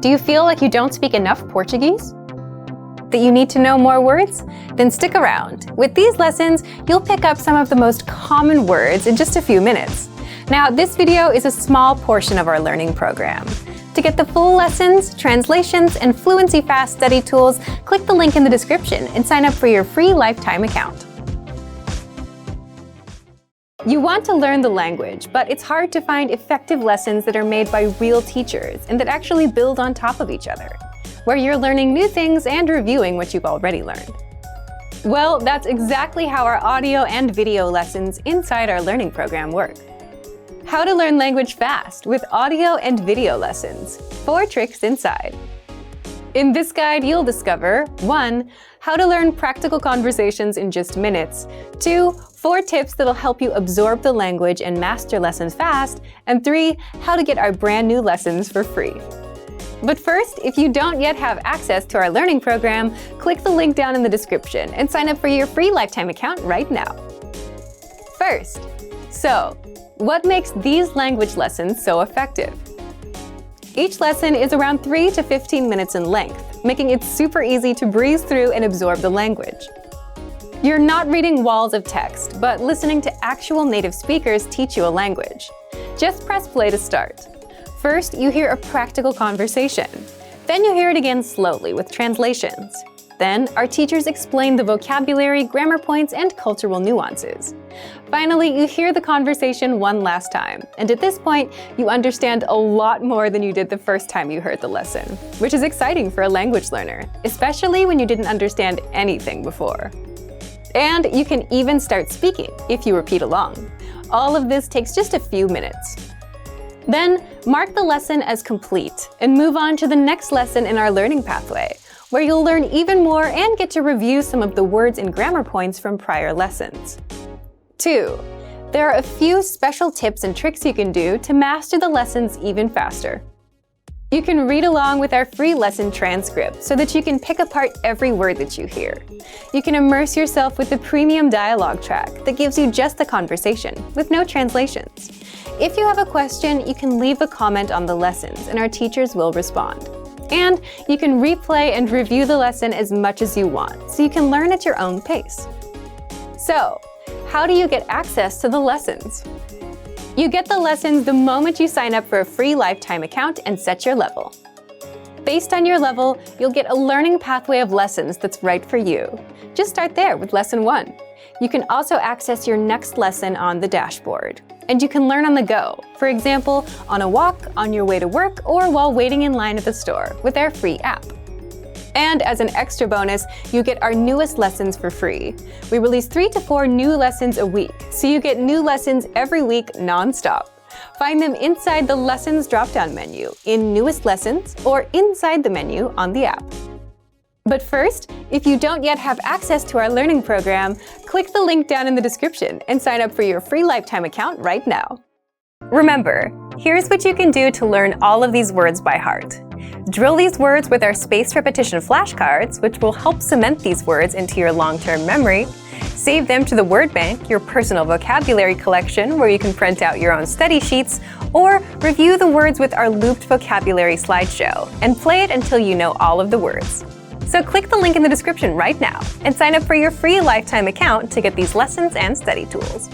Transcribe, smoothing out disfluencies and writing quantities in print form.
Do you feel like you don't speak enough Portuguese? That you need to know more words? Then stick around. With these lessons, you'll pick up some of the most common words in just a few minutes. Now, this video is a small portion of our learning program. To get the full lessons, translations, and fluency fast study tools, click the link in the description and sign up for your free lifetime account. You want to learn the language, but it's hard to find effective lessons that are made by real teachers and that actually build on top of each other, where you're learning new things and reviewing what you've already learned. Well, that's exactly how our audio and video lessons inside our learning program work. How to learn language fast with audio and video lessons. 4 tricks inside. In this guide, you'll discover 1. How to learn practical conversations in just minutes. 2. 4 tips that'll help you absorb the language and master lessons fast. And 3. How to get our brand new lessons for free. But first, if you don't yet have access to our learning program, click the link down in the description and sign up for your free lifetime account right now. First, what makes these language lessons so effective? Each lesson is around 3 to 15 minutes in length, making it super easy to breeze through and absorb the language. You're not reading walls of text, but listening to actual native speakers teach you a language. Just press play to start. First, you hear a practical conversation. Then you hear it again slowly with translations. Then, our teachers explain the vocabulary, grammar points, and cultural nuances. Finally, you hear the conversation one last time, and at this point, you understand a lot more than you did the first time you heard the lesson, which is exciting for a language learner, especially when you didn't understand anything before. And you can even start speaking if you repeat along. All of this takes just a few minutes. Then, mark the lesson as complete and move on to the next lesson in our learning pathway, where you'll learn even more and get to review some of the words and grammar points from prior lessons. 2. There are a few special tips and tricks you can do to master the lessons even faster. You can read along with our free lesson transcript so that you can pick apart every word that you hear. You can immerse yourself with the premium dialogue track that gives you just the conversation, with no translations. If you have a question, you can leave a comment on the lessons and our teachers will respond. And you can replay and review the lesson as much as you want, so you can learn at your own pace. So, how do you get access to the lessons? You get the lessons the moment you sign up for a free lifetime account and set your level. Based on your level, you'll get a learning pathway of lessons that's right for you. Just start there with lesson 1. You can also access your next lesson on the dashboard. And you can learn on the go, for example, on a walk, on your way to work, or while waiting in line at the store with our free app. And as an extra bonus, you get our newest lessons for free. We release 3 to 4 new lessons a week, so you get new lessons every week non-stop. Find them inside the Lessons drop-down menu, in Newest Lessons, or inside the menu on the app. But first, if you don't yet have access to our learning program, click the link down in the description and sign up for your free lifetime account right now. Remember, here's what you can do to learn all of these words by heart. Drill these words with our spaced repetition flashcards, which will help cement these words into your long-term memory. Save them to the word bank, your personal vocabulary collection, where you can print out your own study sheets, or review the words with our looped vocabulary slideshow, and play it until you know all of the words. So click the link in the description right now and sign up for your free lifetime account to get these lessons and study tools.